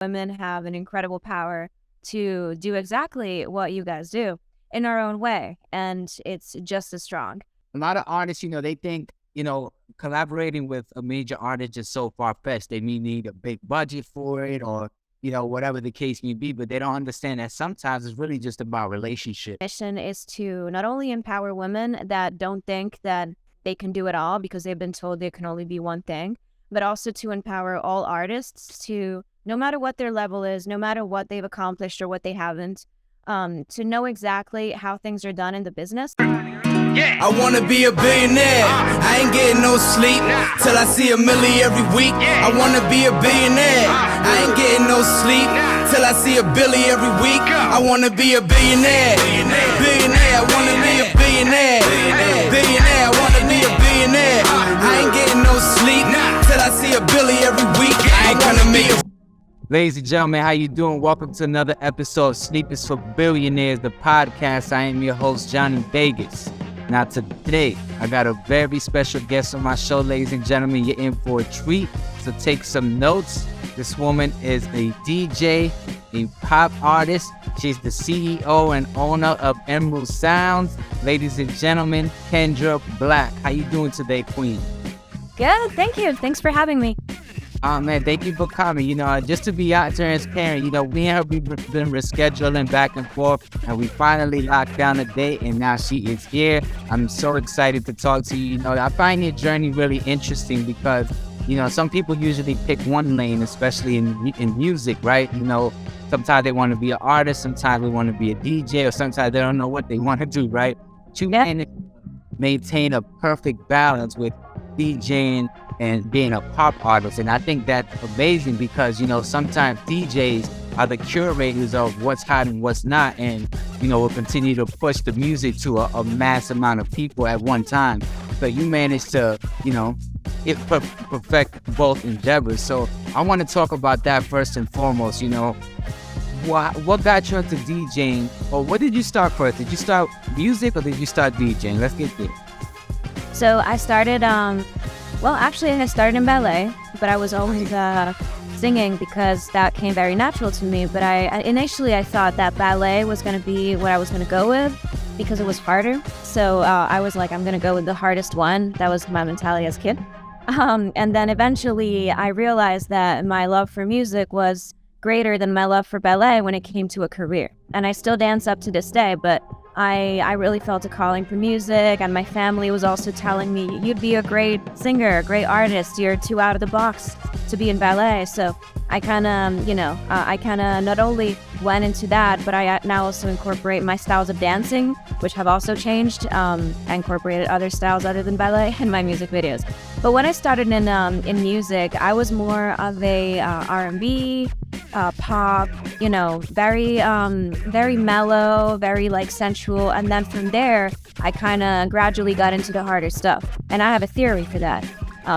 Women have an incredible power to do exactly what you guys do in our own way, and it's just as strong. A lot of artists, they think, collaborating with a major artist is so far-fetched. They may need a big budget for it or, whatever the case may be, but they don't understand that sometimes it's really just about relationship. Mission is to not only empower women that don't think that they can do it all because they've been told there can only be one thing, but also to empower all artists to, no matter what their level is, no matter what they've accomplished or what they haven't, to know exactly how things are done in the business. I wanna be a billionaire. I ain't getting no sleep till I see $1 million every week. I wanna be a billionaire. I ain't getting no sleep till I see $1 billion every week. I wanna be a billionaire. Billionaire, I wanna be a billionaire. Billionaire, I wanna be a billionaire. I ain't getting no sleep till I see $1 billion every week. I ain't gonna make it. Ladies and gentlemen, how you doing? Welcome to another episode of Sleep Is For Billionaires, the podcast. I am your host, Jonni Vegaz. Now today, I got a very special guest on my show, ladies and gentlemen. You're in for a treat, so take some notes. This woman is a DJ, a pop artist. She's the CEO and owner of Emerald Sounds. Ladies and gentlemen, Kendra Black. How you doing today, Queen? Good, thank you. Thanks for having me. Man, thank you for coming. Just to be out transparent, we have been rescheduling back and forth, and we finally locked down a date, and now she is here. I'm so excited to talk to you. I find your journey really interesting because, some people usually pick one lane, especially in music, right? Sometimes they want to be an artist, sometimes they want to be a DJ, or sometimes they don't know what they want to do, right? But you maintain a perfect balance with DJing and being a pop artist. And I think that's amazing because, sometimes DJs are the curators of what's hot and what's not, and, will continue to push the music to a mass amount of people at one time. But you managed to, perfect both endeavors. So I want to talk about that first and foremost. What got you into DJing, or what did you start first? Did you start music or did you start DJing? Let's get there. So I started, I started in ballet, but I was always singing because that came very natural to me. But initially I thought that ballet was going to be what I was going to go with because it was harder. So I was like, I'm going to go with the hardest one. That was my mentality as a kid. And then eventually I realized that my love for music was greater than my love for ballet when it came to a career. And I still dance up to this day, but I really felt a calling for music, and my family was also telling me, you'd be a great singer, a great artist, you're too out of the box to be in ballet. So I kind of, not only went into that, but I now also incorporate my styles of dancing, which have also changed. I incorporated other styles other than ballet in my music videos. But when I started in music, I was more of a R&B, pop, very mellow, very like sensual. And then from there, I kind of gradually got into the harder stuff. And I have a theory for that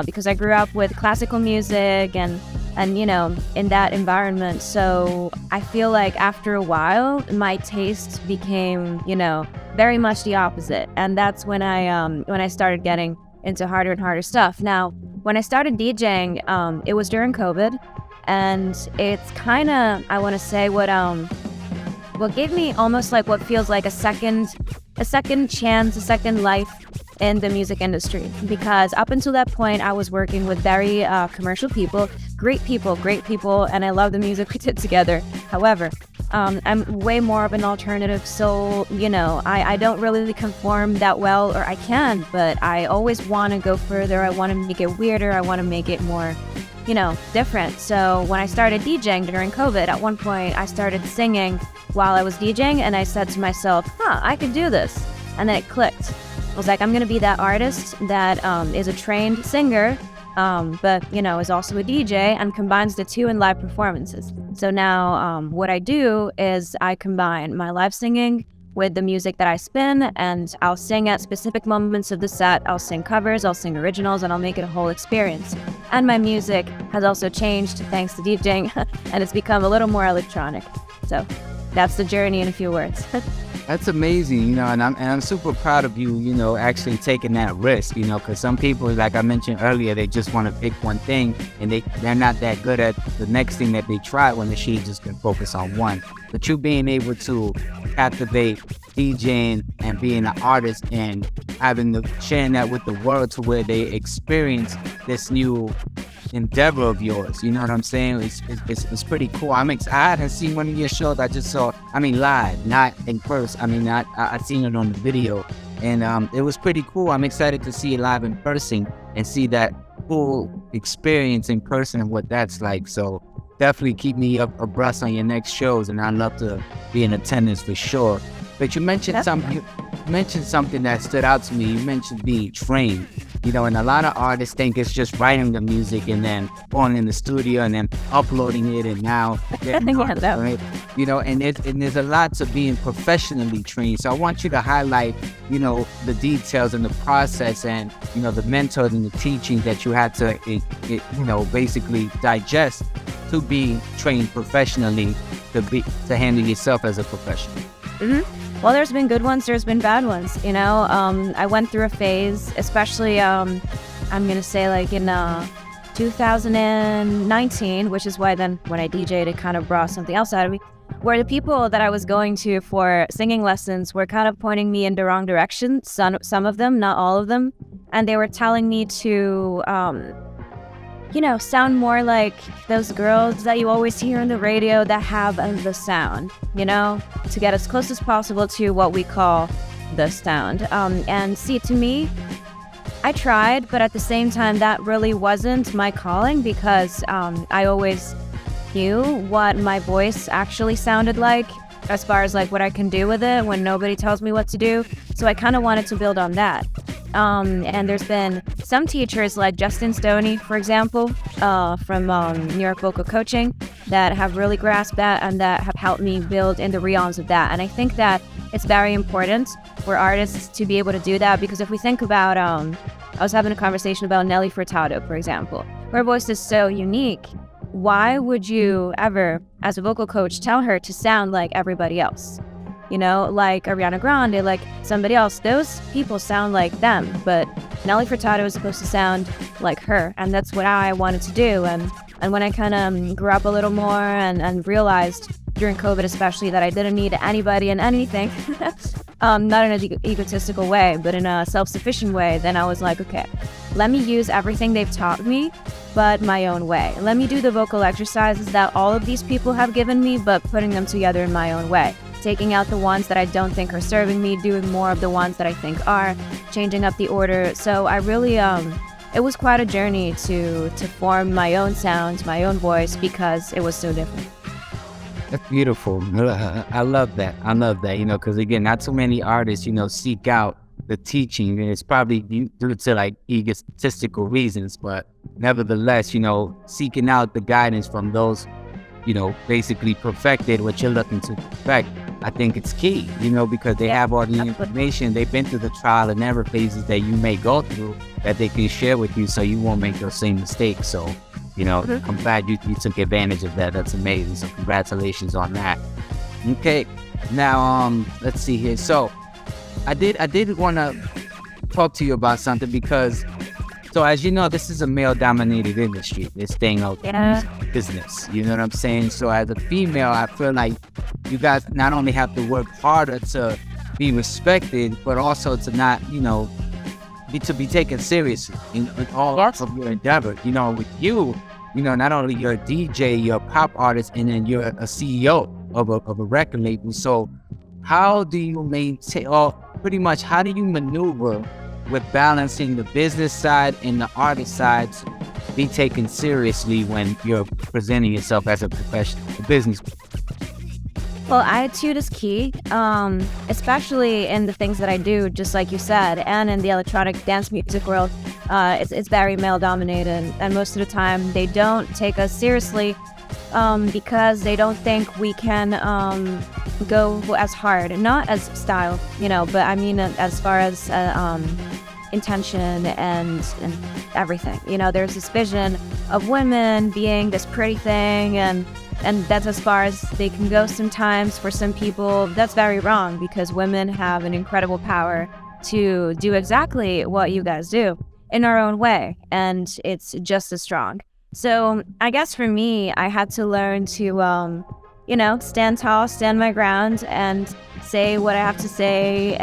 because I grew up with classical music and in that environment. So I feel like after a while, my taste became, very much the opposite. And that's when I started getting into harder and harder stuff. Now, when I started DJing, it was during COVID. And it's kind of, I want to say, what gave me almost like what feels like a second chance, a second life in the music industry. Because up until that point, I was working with very commercial people, great people, and I love the music we did together. However, I'm way more of an alternative soul. I don't really conform that well, or I can, but I always want to go further. I want to make it weirder. I want to make it more different. So when I started DJing during COVID, at one point I started singing while I was DJing, and I said to myself, I could do this. And then it clicked. I was like, I'm going to be that artist that is a trained singer, but, is also a DJ and combines the two in live performances. So now what I do is I combine my live singing with the music that I spin, and I'll sing at specific moments of the set. I'll sing covers, I'll sing originals, and I'll make it a whole experience. And my music has also changed thanks to DJing, and it's become a little more electronic. So that's the journey in a few words. That's amazing, and I'm super proud of you, actually taking that risk, because some people, like I mentioned earlier, they just want to pick one thing and they're not that good at the next thing that they try when they should just can focus on one. But you being able to captivate DJing and being an artist and sharing that with the world to where they experience this new endeavor of yours, you know what I'm saying? It's pretty cool. I hadn't seen one of your shows. I just saw, live, not in person. I seen it on the video, and it was pretty cool. I'm excited to see it live in person and see that full experience in person and what that's like. So definitely keep me abreast on your next shows, and I'd love to be in attendance for sure. But you mentioned something that stood out to me. You mentioned being trained, and a lot of artists think it's just writing the music and then going in the studio and then uploading it, and now right? And there's a lot to being professionally trained. So I want you to highlight, the details and the process and, the mentors and the teachings that you had to, basically digest to be trained professionally to handle yourself as a professional. Mm-hmm. Well, there's been good ones, there's been bad ones, I went through a phase, especially, I'm going to say like in 2019, which is why then when I DJ'd, it kind of brought something else out of me, where the people that I was going to for singing lessons were kind of pointing me in the wrong direction, some of them, not all of them, and they were telling me to, sound more like those girls that you always hear on the radio that have the sound, to get as close as possible to what we call the sound. And see, to me, I tried, but at the same time, that really wasn't my calling because I always knew what my voice actually sounded like as far as like what I can do with it when nobody tells me what to do. So I kind of wanted to build on that. And there's been some teachers like Justin Stoney, for example, from New York Vocal Coaching that have really grasped that and that have helped me build in the realms of that. And I think that it's very important for artists to be able to do that because if we think about, I was having a conversation about Nelly Furtado, for example. Her voice is so unique. Why would you ever, as a vocal coach, tell her to sound like everybody else? Like Ariana Grande, like somebody else. Those people sound like them, but Nelly Furtado is supposed to sound like her, and that's what I wanted to do. And when I kind of grew up a little more and realized during COVID especially that I didn't need anybody and anything, not in an egotistical way, but in a self-sufficient way, then I was like, okay, let me use everything they've taught me, but my own way. Let me do the vocal exercises that all of these people have given me, but putting them together in my own way. Taking out the ones that I don't think are serving me, doing more of the ones that I think are, changing up the order. So I really, it was quite a journey to form my own sound, my own voice, because it was so different. That's beautiful. I love that, because again, not so many artists, seek out the teaching, and it's probably due to like egotistical reasons, but nevertheless, seeking out the guidance from those, basically perfected what you're looking to perfect. I think it's key, because they have all the information. They've been through the trial and error phases that you may go through that they can share with you so you won't make those same mistakes. So, I'm glad you took advantage of that. That's amazing. So congratulations on that. Okay. Now, let's see here. So I did want to talk to you about something because, so as you know, this is a male-dominated industry, this thing of business, you know what I'm saying? So as a female, I feel like you guys not only have to work harder to be respected, but also to not, to be taken seriously in all of your endeavor. With you, not only you're a DJ, you're a pop artist, and then you're a CEO of a record label. So how do you maintain, or pretty much how do you maneuver with balancing the business side and the artist side to be taken seriously when you're presenting yourself as a professional, a business? Well, attitude is key, especially in the things that I do, just like you said, and in the electronic dance music world. It's very male-dominated, and most of the time they don't take us seriously because they don't think we can go as hard, not as style, but I mean as far as intention and everything. You know, there's this vision of women being this pretty thing, and that's as far as they can go sometimes. For some people, that's very wrong, because women have an incredible power to do exactly what you guys do in our own way, and it's just as strong. So I guess for me, I had to learn to, stand tall, stand my ground, and say what I have to say,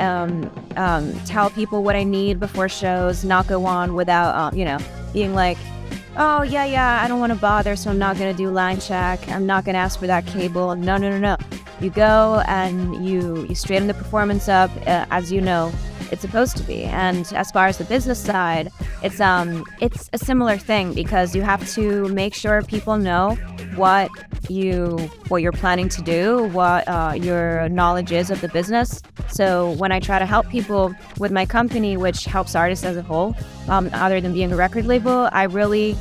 tell people what I need before shows, not go on without, being like, oh, yeah, I don't want to bother, so I'm not going to do line check. I'm not going to ask for that cable. No. You go and you straighten the performance up, as you know it's supposed to be. And as far as the business side, it's a similar thing, because you have to make sure people know what you're planning to do, what your knowledge is of the business. So when I try to help people with my company, which helps artists as a whole, other than being a record label, I really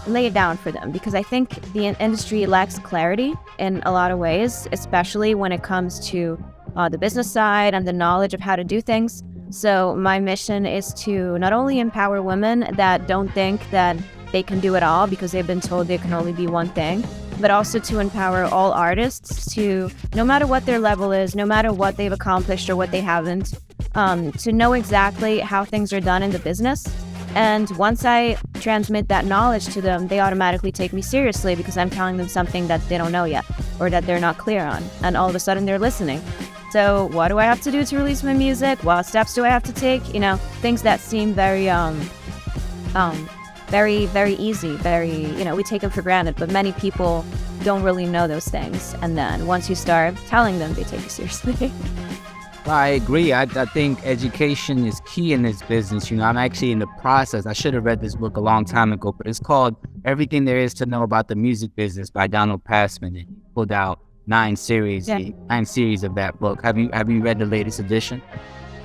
lay it down for them, because I think the industry lacks clarity in a lot of ways, especially when it comes to the business side and the knowledge of how to do things. So my mission is to not only empower women that don't think that they can do it all because they've been told they can only be one thing, but also to empower all artists to, no matter what their level is, no matter what they've accomplished or what they haven't, to know exactly how things are done in the business. And once I transmit that knowledge to them, they automatically take me seriously, because I'm telling them something that they don't know yet or that they're not clear on. And all of a sudden they're listening. So what do I have to do to release my music? What steps do I have to take? Things that seem very, very, very easy, we take them for granted, but many people don't really know those things. And then once you start telling them, they take you seriously. I agree. I think education is key in this business. I'm actually in the process. I should have read this book a long time ago, but it's called Everything There Is to Know About the Music Business by Donald Passman. He pulled out 9 series of that book. Have you read the latest edition?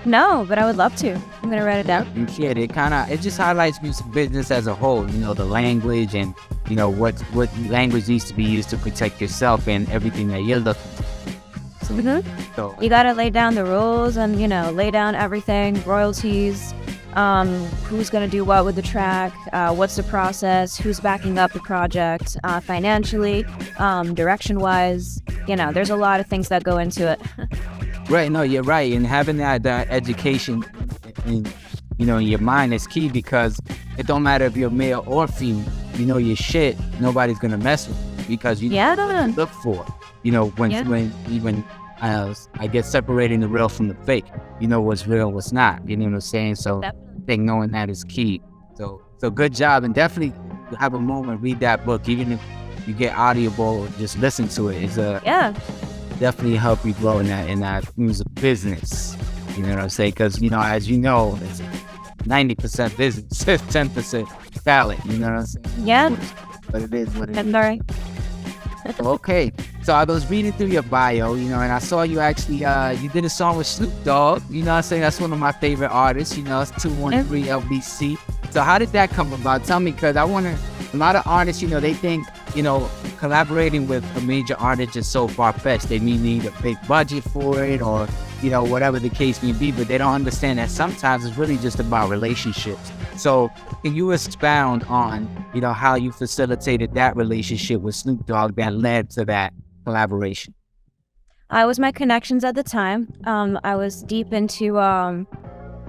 No, but I would love to. I'm gonna write it down. You should. It just highlights music business as a whole. The language and what language needs to be used to protect yourself and everything that you're looking for. So you gotta lay down the rules and lay down everything, royalties, who's gonna do what with the track, what's the process, who's backing up the project, financially, direction-wise. There's a lot of things that go into it. Right, no, you're right, and having that education in your mind is key, because it don't matter if you're male or female. Your shit, nobody's gonna mess with you, because you look for when I get separating the real from the fake. What's real, what's not. You know what I'm saying? So I think knowing that is key. So good job, and definitely have a moment, read that book, even if you get audible, just listen to it. It's definitely help you grow in that music business. You know what I'm saying? Because as you know, it's 90% business, 10% talent. You know what I'm saying? Yeah. But it is what it is. All right. Okay, so I was reading through your bio, and I saw you actually, you did a song with Snoop Dogg, I'm saying? That's one of my favorite artists, it's 213 LBC. So how did that come about? Tell me, because a lot of artists, they think, collaborating with a major artist is so far-fetched. They may need a big budget for it, or, whatever the case may be, but they don't understand that sometimes it's really just about relationships. So can you expound on, how you facilitated that relationship with Snoop Dogg that led to that collaboration? I was my connections at the time. I was deep into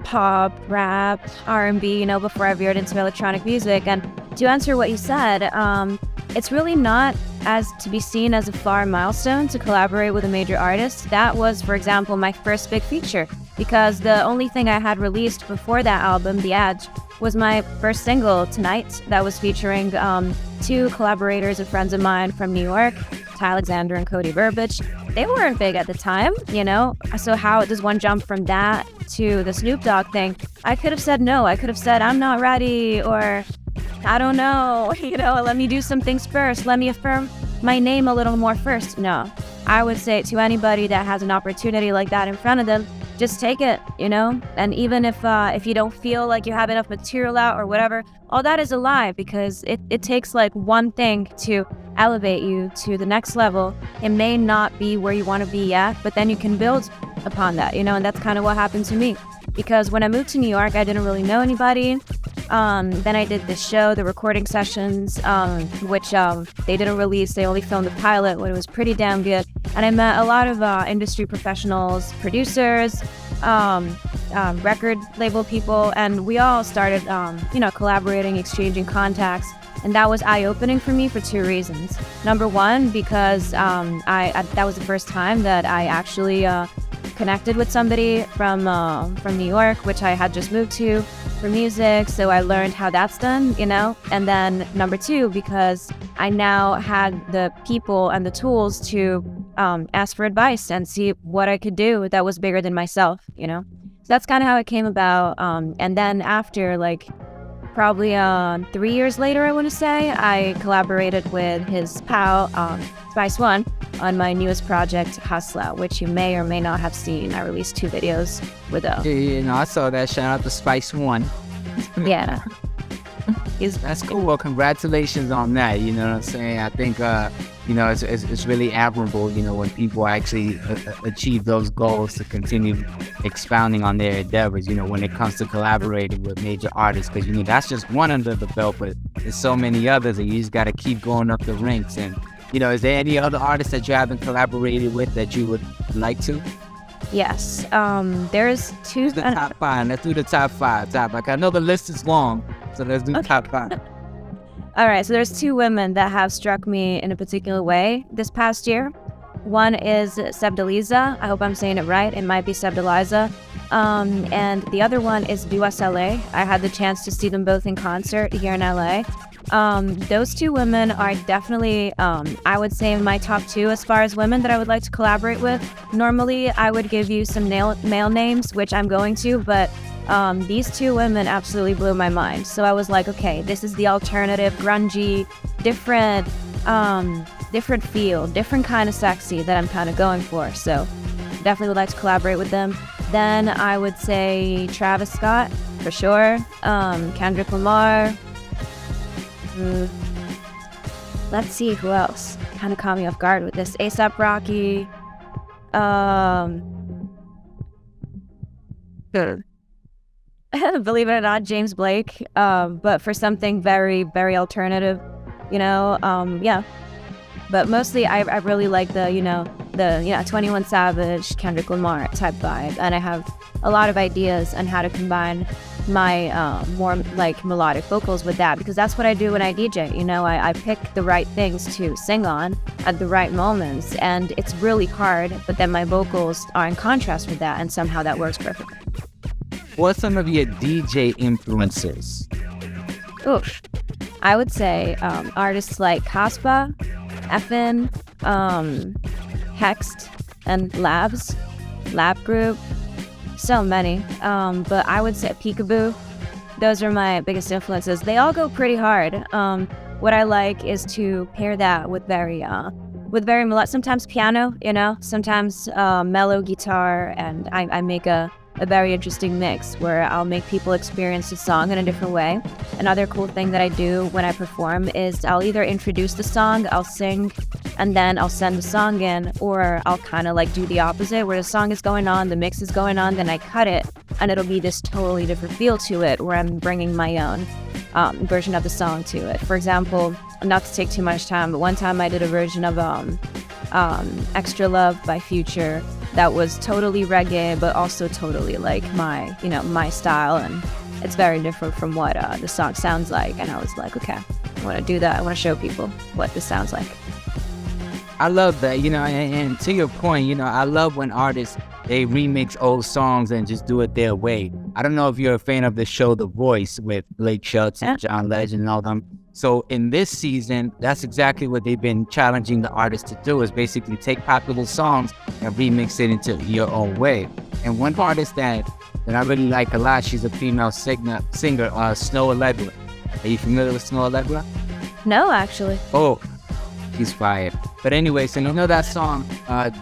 pop, rap, R&B, before I veered into electronic music. And to answer what you said, it's really not as to be seen as a far milestone to collaborate with a major artist. That was, for example, my first big feature, because the only thing I had released before that album, The Edge, was my first single, Tonight, that was featuring 2 collaborators and friends of mine from New York, Ty Alexander and Cody Burbage. They weren't big at the time, So how does one jump from that to the Snoop Dogg thing? I could have said no. I could have said, I'm not ready, or I don't know, let me do some things first. Let me affirm my name a little more first. No, I would say to anybody that has an opportunity like that in front of them, just take it, And even if you don't feel like you have enough material out or whatever, all that is a lie, because it takes like one thing to elevate you to the next level. It may not be where you want to be yet, but then you can build upon that, And that's kind of what happened to me. because when I moved to New York, I didn't really know anybody. Then I did this show, the recording sessions, which they didn't release. They only filmed the pilot, but it was pretty damn good. And I met a lot of industry professionals, producers, record label people, and we all started, collaborating, exchanging contacts. And that was eye-opening for me for two reasons. Number one, because that was the first time that I actually connected with somebody from New York, which I had just moved to for music. So I learned how that's done, And then number two, because I now had the people and the tools to ask for advice and see what I could do that was bigger than myself, So that's kind of how it came about. And then after, probably 3 years later, I want to say, I collaborated with his pal, Spice One, on my newest project, Hustla, which you may or may not have seen. I released 2 videos with I saw that. Shout out to Spice One. Yeah. That's cool. Well, congratulations on that. You know what I'm saying? I think, it's really admirable, when people actually achieve those goals to continue expounding on their endeavors, when it comes to collaborating with major artists. Because, that's just one under the belt, but there's so many others, and you just got to keep going up the ranks. And, is there any other artists that you haven't collaborated with that you would like to? Yes. There's 2. The top 5. Let's do the top 5. I know the list is long, so let's do top 5. All right, so there's 2 women that have struck me in a particular way this past year. One is Sebdaliza. I hope I'm saying it right. It might be Sebdaliza. And the other one is Dua Saleh. I had the chance to see them both in concert here in LA. Those 2 women are definitely, I would say, in my top 2 as far as women that I would like to collaborate with. Normally, I would give you some male names, which I'm going to, but these 2 women absolutely blew my mind. So I was like, okay, this is the alternative, grungy, different feel, different kind of sexy that I'm kind of going for. So definitely would like to collaborate with them. Then I would say Travis Scott, for sure. Kendrick Lamar. Let's see who else. Kind of caught me off guard with this. A$AP Rocky. Believe it or not, James Blake. But for something very, very alternative, yeah. But mostly, I really like the 21 Savage, Kendrick Lamar type vibe, and I have a lot of ideas on how to combine my more melodic vocals with that, because that's what I do when I DJ. I pick the right things to sing on at the right moments, and it's really hard, but then my vocals are in contrast with that, and somehow that works perfectly. What's some of your DJ influences? Oof. I would say artists like Caspa, Effin, Hext, and Lab Group. So many. But I would say Peekaboo. Those are my biggest influences. They all go pretty hard. What I like is to pair that with very sometimes piano, sometimes mellow guitar, and I make a very interesting mix where I'll make people experience the song in a different way. Another cool thing that I do when I perform is I'll either introduce the song, I'll sing, and then I'll send the song in, or I'll kind of do the opposite, where the song is going on, the mix is going on, then I cut it, and it'll be this totally different feel to it, where I'm bringing my own version of the song to it. For example, not to take too much time, but one time I did a version of Extra Love by Future that was totally reggae, but also totally my style, and it's very different from what the song sounds like. And I was like, okay, I want to do that. I want to show people what this sounds like. I love that, and to your point, I love when artists, they remix old songs and just do it their way. I don't know if you're a fan of the show The Voice with Blake Shelton and John Legend and all them. So in this season, that's exactly what they've been challenging the artists to do, is basically take popular songs and remix it into your own way. And one artist that I really like a lot, she's a female singer, Snow Allegra. Are you familiar with Snow Allegra? No, actually. Oh, she's fired. But anyway, so you know that song,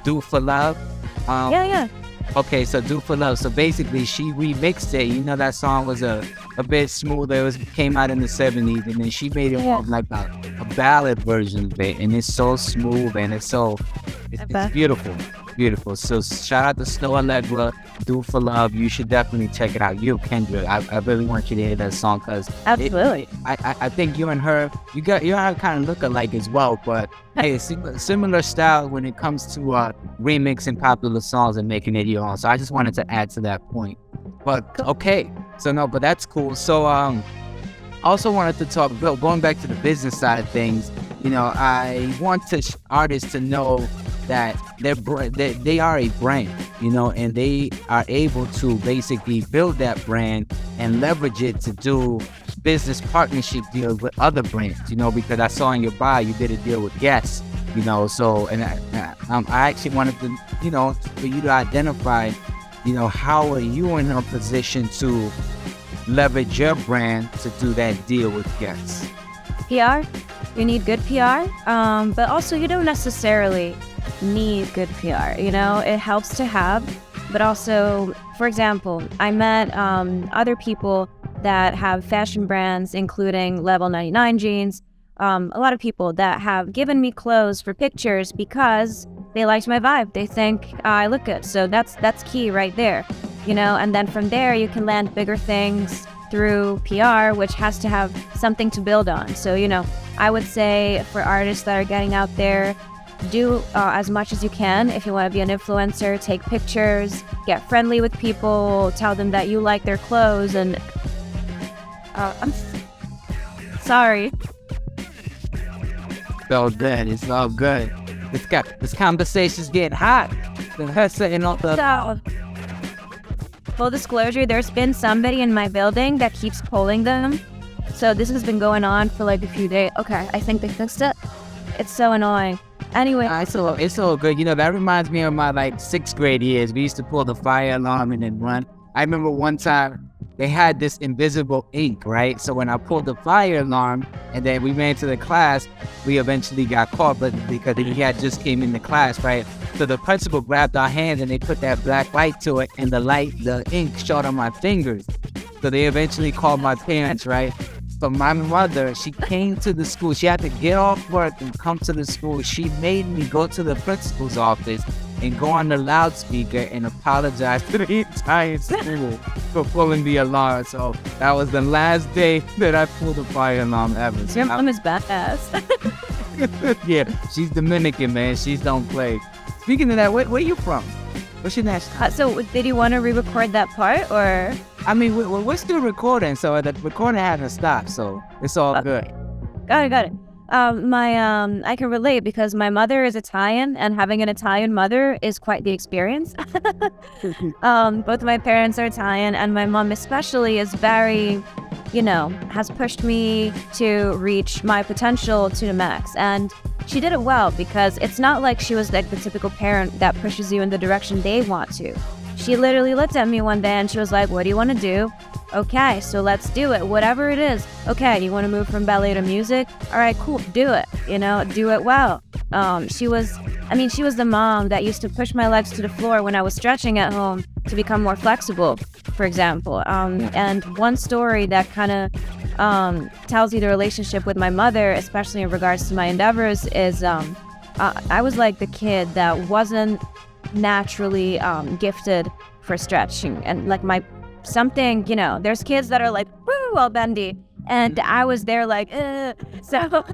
Do For Love? Yeah. Okay, so Do For Love. So basically, she remixed it. That song was a bit smoother. It came out in the 70s, and then she made it more like a ballad version of it. And it's so smooth, and it's beautiful. Beautiful. So shout out to Snow Allegra, Do For Love. You should definitely check it out. You, Kendra, I really want you to hear that song because Absolutely. I think you and her, you and her kind of look alike as well. But hey, similar style when it comes to remixing popular songs and making it your own. So I just wanted to add to that point. But okay, so no, but that's cool. So also wanted to talk, going back to the business side of things. You know, I want artists to know that they are a brand, you know, and they are able to basically build that brand and leverage it to do business partnership deals with other brands, you know, because I saw in your bio you did a deal with Guess, you know, so, and I actually wanted to, you know, for you to identify, you know, how are you in a position to leverage your brand to do that deal with Guess? PR, you need good PR, but also you don't necessarily need good PR, you know, it helps to have, but also, for example, I met other people that have fashion brands, including Level 99 jeans, a lot of people that have given me clothes for pictures because they liked my vibe, they think I look good, so that's key right there, you know, and then from there you can land bigger things through PR, which has to have something to build on. So, you know, I would say for artists that are getting out there, do as much as you can. If you want to be an influencer, take pictures, get friendly with people, tell them that you like their clothes, and I'm sorry. It's all good. It's all good. This conversation's getting hot. Her saying all the... So, full disclosure, there's been somebody in my building that keeps pulling them. So this has been going on for like a few days. Okay, I think they fixed it. It's so annoying. Anyway. It's all good. You know, that reminds me of my like 6th grade years. We used to pull the fire alarm and then run. I remember one time they had this invisible ink, right? So when I pulled the fire alarm and then we ran to the class, we eventually got caught, but because he had just came into class, right? So the principal grabbed our hands and they put that black light to it, and the ink shot on my fingers. So they eventually called my parents, right? But my mother, she came to the school. She had to get off work and come to the school. She made me go to the principal's office and go on the loudspeaker and apologize to the entire school for pulling the alarm. So that was the last day that I pulled a fire alarm ever. So your mom is badass. yeah, she's Dominican, man. She don't play. Speaking of that, where you from? What's your nationality? So did you want to re-record that part, or? I mean, we're still recording, so the recording hasn't stopped, so it's all good. Got it. I can relate because my mother is Italian, and having an Italian mother is quite the experience. Both my parents are Italian, and my mom especially is very, you know, has pushed me to reach my potential to the max. And she did it well because it's not like she was like the typical parent that pushes you in the direction they want to. She literally looked at me one day and she was like, what do you want to do? Okay, so let's do it. Whatever it is. Okay, you want to move from ballet to music? All right, cool. Do it. You know, do it well. She was the mom that used to push my legs to the floor when I was stretching at home to become more flexible, for example. And one story that kind of tells you the relationship with my mother, especially in regards to my endeavors, is I was like the kid that wasn't naturally gifted for stretching, and like something, you know, there's kids that are like, woo, all bendy, and I was there like, so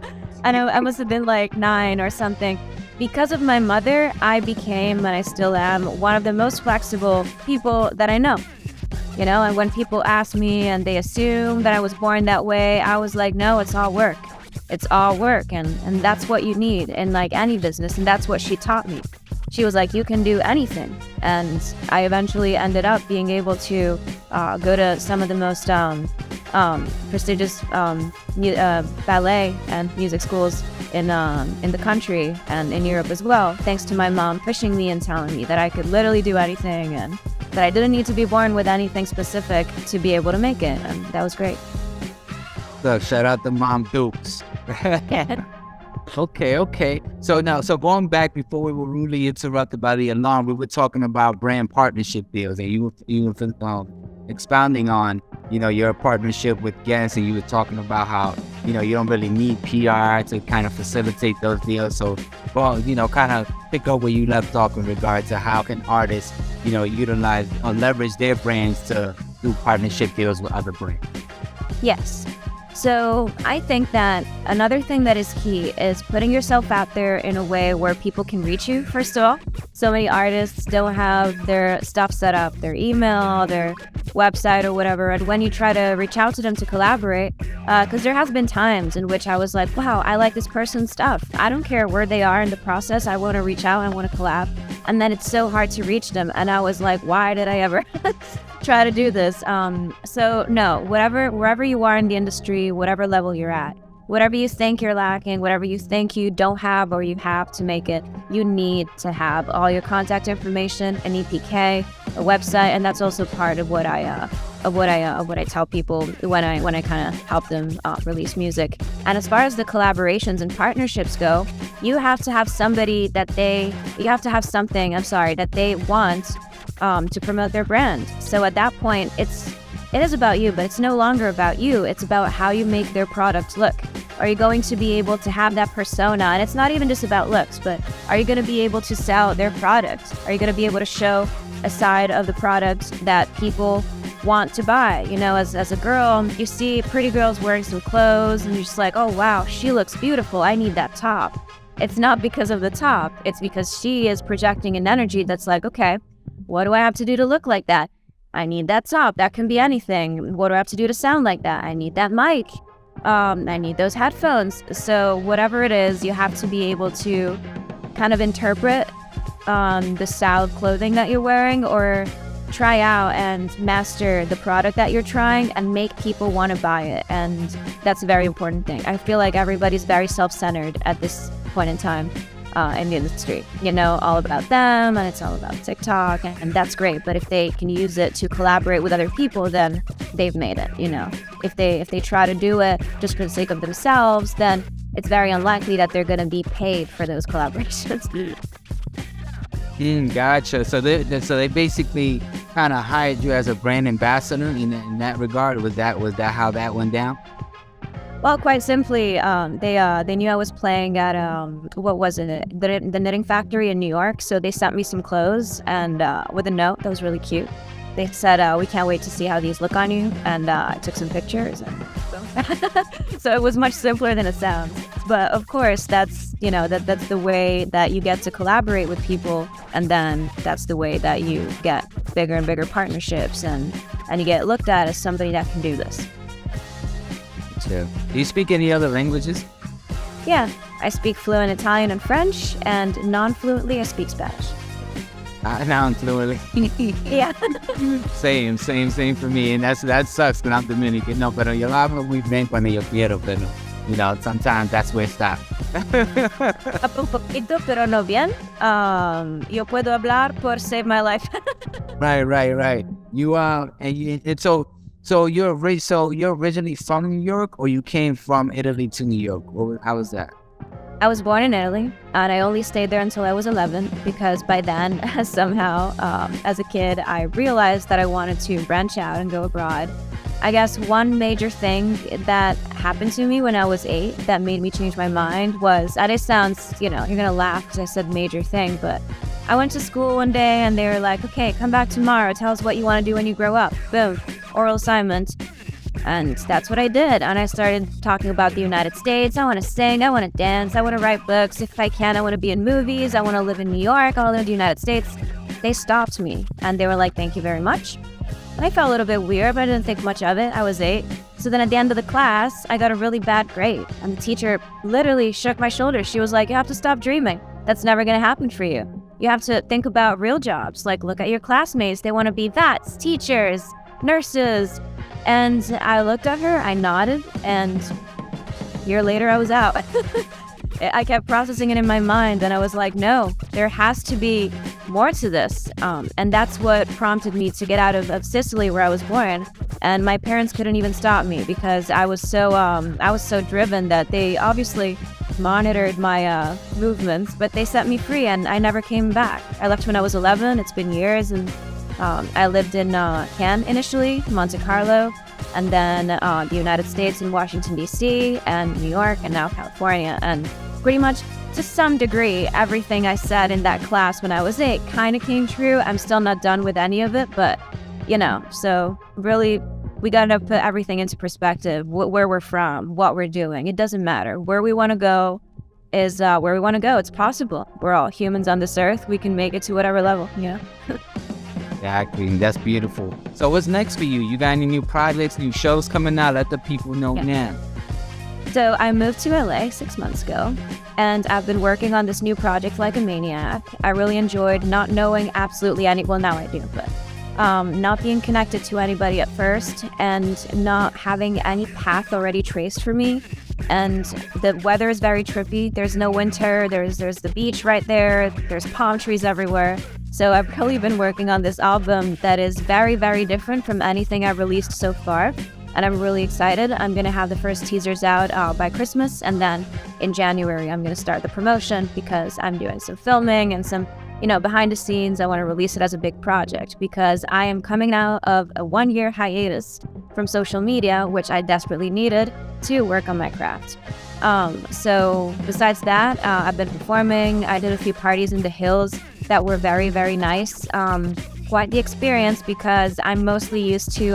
I know I must have been like 9 or something. Because of my mother, I became, and I still am, one of the most flexible people that I know, you know. And when people ask me and they assume that I was born that way, I was like, no, it's all work, and that's what you need in like any business, and that's what she taught me. She was like, you can do anything. And I eventually ended up being able to go to some of the most prestigious ballet and music schools in the country and in Europe as well, thanks to my mom pushing me and telling me that I could literally do anything and that I didn't need to be born with anything specific to be able to make it. And that was great. So shout out to Mom Dukes. Okay. So going back before we were rudely interrupted by the alarm, we were talking about brand partnership deals, and you were expounding on, you know, your partnership with Guess, and you were talking about how you know, you don't really need PR to kind of facilitate those deals. So, well, you know, kind of pick up where you left off in regard to how can artists, you know, utilize or leverage their brands to do partnership deals with other brands. Yes. So I think that another thing that is key is putting yourself out there in a way where people can reach you, first of all. So many artists don't have their stuff set up, their email, their website or whatever. And when you try to reach out to them to collaborate, because there has been times in which I was like, wow, I like this person's stuff. I don't care where they are in the process. I want to reach out. I want to collab. And then it's so hard to reach them. And I was like, why did I ever try to do this? So no, wherever you are in the industry, whatever level you're at, whatever you think you're lacking, whatever you think you don't have or you have to make it, you need to have all your contact information, an EPK, a website, and that's also part of what I tell people when I kind of help them release music. And as far as the collaborations and partnerships go, you have to have something that they want to promote their brand. So at that point, it is about you, but it's no longer about you. It's about how you make their product look. Are you going to be able to have that persona? And it's not even just about looks, but are you going to be able to sell their product? Are you going to be able to show a side of the product that people want to buy? You know, as a girl, you see pretty girls wearing some clothes and you're just like, oh wow, she looks beautiful. I need that top. It's not because of the top. It's because she is projecting an energy that's like, okay, what do I have to do to look like that? I need that top. That can be anything. What do I have to do to sound like that? I need that mic. I need those headphones. So whatever it is, you have to be able to kind of interpret the style of clothing that you're wearing, or try out and master the product that you're trying and make people want to buy it. And that's a very important thing. I feel like everybody's very self-centered at this point in time in the industry, you know, all about them, and it's all about TikTok, and that's great. But if they can use it to collaborate with other people, then they've made it, you know. If they try to do it just for the sake of themselves, then it's very unlikely that they're going to be paid for those collaborations. Gotcha. So they basically kind of hired you as a brand ambassador in that regard. Was that how that went down? Well, quite simply, they knew I was playing at what was it, the Knitting Factory in New York. So they sent me some clothes and with a note that was really cute. They said, we can't wait to see how these look on you. And I took some pictures. And so it was much simpler than it sounds. But of course, that's the way that you get to collaborate with people. And then that's the way that you get bigger and bigger partnerships. And you get looked at as somebody that can do this. Do you speak any other languages? Yeah, I speak fluent Italian and French, and non-fluently I speak Spanish. Non-fluently? Yeah. Same for me, and that sucks because I'm Dominican. No, pero yo hablo muy bien cuando yo quiero, pero, you know, sometimes that's where it stops. Un poquito, pero no bien. Yo puedo hablar por save my life. Right. So you're originally from New York, or you came from Italy to New York? How was that? I was born in Italy, and I only stayed there until I was 11, because by then, somehow, as a kid, I realized that I wanted to branch out and go abroad. I guess one major thing that happened to me when I was 8 that made me change my mind was, and it sounds, you know, you're going to laugh because I said major thing, but I went to school one day and they were like, okay, come back tomorrow. Tell us what you want to do when you grow up. Boom. Oral assignment. And that's what I did. And I started talking about the United States. I want to sing. I want to dance. I want to write books. If I can, I want to be in movies. I want to live in New York. I want to live in the United States. They stopped me and they were like, thank you very much. And I felt a little bit weird, but I didn't think much of it. I was 8. So then at the end of the class, I got a really bad grade. And the teacher literally shook my shoulders. She was like, you have to stop dreaming. That's never going to happen for you. You have to think about real jobs. Like, look at your classmates. They want to be vets, teachers, nurses. And I looked at her, I nodded, and a year later I was out. I kept processing it in my mind, and I was like, no, there has to be more to this. And that's what prompted me to get out of Sicily, where I was born. And my parents couldn't even stop me because I was so driven that they obviously monitored my movements, but they set me free and I never came back. I left when I was 11. It's been years, and I lived in Cannes initially, Monte Carlo, and then the United States in Washington, D.C., and New York, and now California. And pretty much, to some degree, everything I said in that class when I was 8 kind of came true. I'm still not done with any of it, but, so really, we got to put everything into perspective, where we're from, what we're doing. It doesn't matter. Where we want to go is where we want to go. It's possible. We're all humans on this earth. We can make it to whatever level, Exactly. That's beautiful. So what's next for you? You got any new projects, new shows coming out? Let the people know now. So I moved to LA 6 months ago, and I've been working on this new project like a maniac. I really enjoyed not knowing absolutely well, now I do, but not being connected to anybody at first, and not having any path already traced for me. And the weather is very trippy. There's no winter. There's the beach right there. There's palm trees everywhere. So I've really been working on this album that is very, very different from anything I've released so far. And I'm really excited. I'm going to have the first teasers out by Christmas. And then in January, I'm going to start the promotion because I'm doing some filming and some, behind the scenes. I want to release it as a big project because I am coming out of a 1-year hiatus from social media, which I desperately needed to work on my craft. So besides that, I've been performing. I did a few parties in the hills that were very, very nice. Quite the experience because I'm mostly used to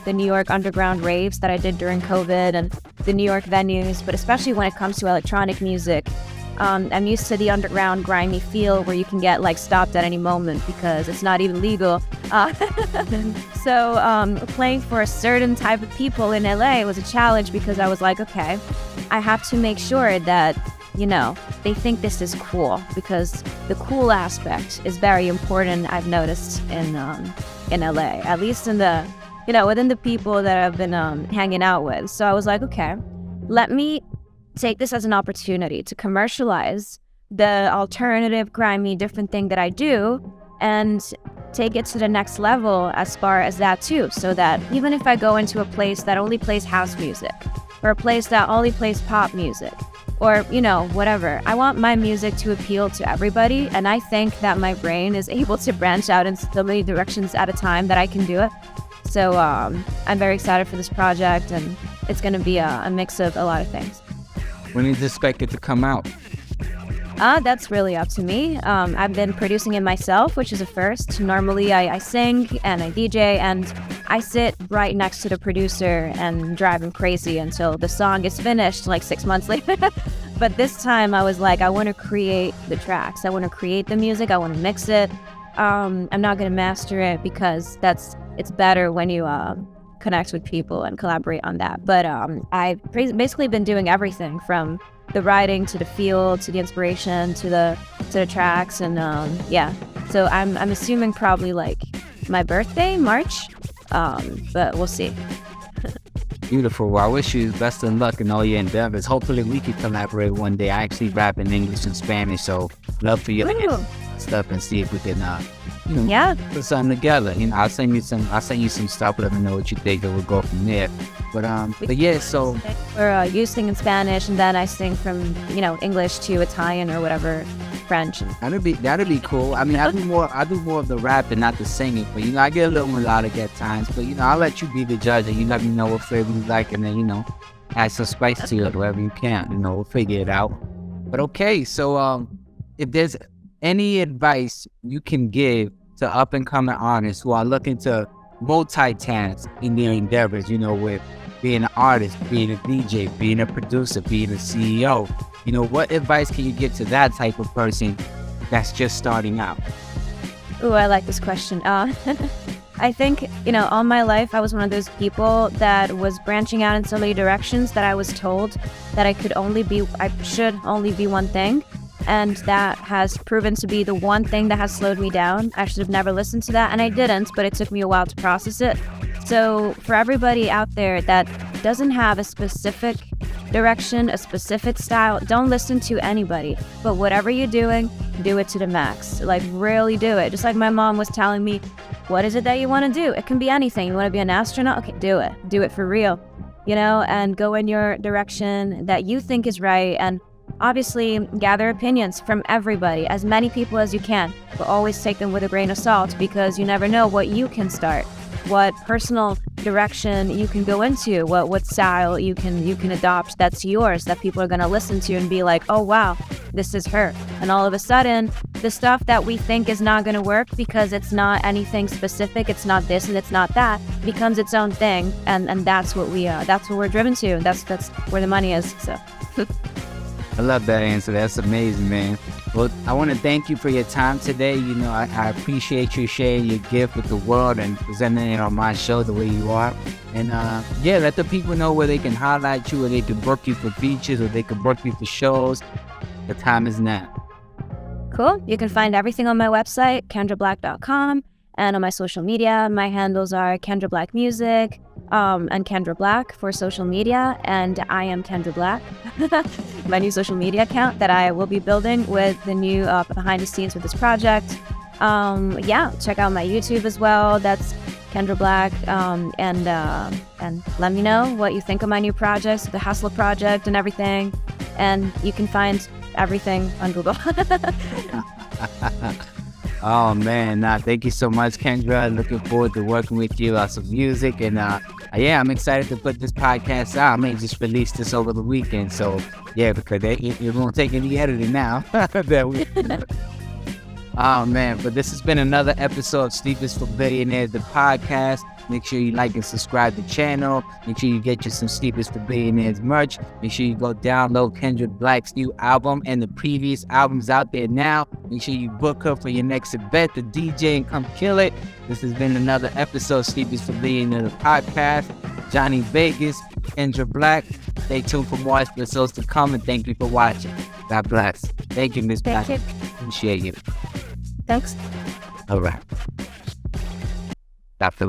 the New York underground raves that I did during COVID and the New York venues, but especially when it comes to electronic music, I'm used to the underground grimy feel where you can get stopped at any moment because it's not even legal. So playing for a certain type of people in LA was a challenge because I was like, okay, I have to make sure that they think this is cool because the cool aspect is very important. I've noticed in LA, at least in the, within the people that I've been hanging out with. So I was like, okay, let me take this as an opportunity to commercialize the alternative, grimy, different thing that I do and take it to the next level as far as that too. So that even if I go into a place that only plays house music or a place that only plays pop music, or, whatever. I want my music to appeal to everybody, and I think that my brain is able to branch out in so many directions at a time that I can do it. So I'm very excited for this project, and it's going to be a mix of a lot of things. When is it expected to come out? That's really up to me. I've been producing it myself, which is a first. Normally, I sing and I DJ, and I sit right next to the producer and drive him crazy until the song is finished 6 months later. But this time, I was like, I want to create the tracks. I want to create the music. I want to mix it. I'm not going to master it because it's better when you connect with people and collaborate on that. But I've basically been doing everything from the writing to the feel to the inspiration to the tracks, and so I'm assuming probably my birthday, March, but we'll see. Beautiful. Well, I wish you best of luck in all your endeavors. Hopefully we can collaborate one day. I actually rap in English and Spanish, so love for you to stuff and see if we can put something together. I'll send you some stuff, let me know what you think, and we'll go from there. But yeah, so you sing in Spanish and then I sing from English to Italian or whatever, French. That'd be cool. I mean, I do more of the rapping, not the singing. But I get a little melodic at times. But I'll let you be the judge, and you let me know what flavor you like, and then add some spice to it, wherever you can. We'll figure it out. But okay, so if there's any advice you can give to up and coming artists who are looking to multi-talents in their endeavors, with being an artist, being a DJ, being a producer, being a CEO, what advice can you give to that type of person that's just starting out? Ooh, I like this question. I think, all my life I was one of those people that was branching out in so many directions that I was told that I should only be one thing. And that has proven to be the one thing that has slowed me down. I should have never listened to that, and I didn't, but it took me a while to process it. So for everybody out there that doesn't have a specific direction, a specific style, don't listen to anybody. But whatever you're doing, do it to the max. Really do it. Just like my mom was telling me, what is it that you want to do? It can be anything. You want to be an astronaut? Okay, do it. Do it for real. And go in your direction that you think is right, and obviously gather opinions from everybody, as many people as you can, but always take them with a grain of salt because you never know what you can start. what personal direction you can go into, what style you can adopt that's yours, that people are going to listen to and be like, oh wow, this is her. And all of a sudden, the stuff that we think is not going to work because it's not anything specific, it's not this and it's not that, becomes its own thing. And that's what we're driven to. That's where the money is. So I love that answer. That's amazing, man. Well, I want to thank you for your time today. You know, I appreciate you sharing your gift with the world and presenting it on my show the way you are. And yeah, let the people know where they can highlight you, or they can book you for features, or they can book you for shows. The time is now. Cool. You can find everything on my website, KendraBlack.com, and on my social media. My handles are Kendra Black Music, and Kendra Black for social media, and I am Kendra Black, my new social media account that I will be building with the new behind the scenes with this project. Yeah, check out my YouTube as well. That's Kendra Black, and let me know what you think of my new projects, the Hustler project and everything. And you can find everything on Google. Oh man, thank you so much, Kendra. Looking forward to working with you on some music, and yeah, I'm excited to put this podcast out. I may just release this over the weekend, so yeah, because it won't take any editing now. Oh man, but this has been another episode of Is For Billionaires, the podcast. Make sure you like and subscribe to the channel. Make sure you get you some Is For Billionaires merch. Make sure you go download Kendra Black's new album and the previous albums out there now. Make sure you book her for your next event, the DJ, and come kill it. This has been another episode of Is For Billionaires, the podcast. Jonni Vegaz, Kendra Black. Stay tuned for more episodes to come, and thank you for watching. God bless. Thank you, Miss Black. Thank you. Appreciate you. Thanks. All right. Stop the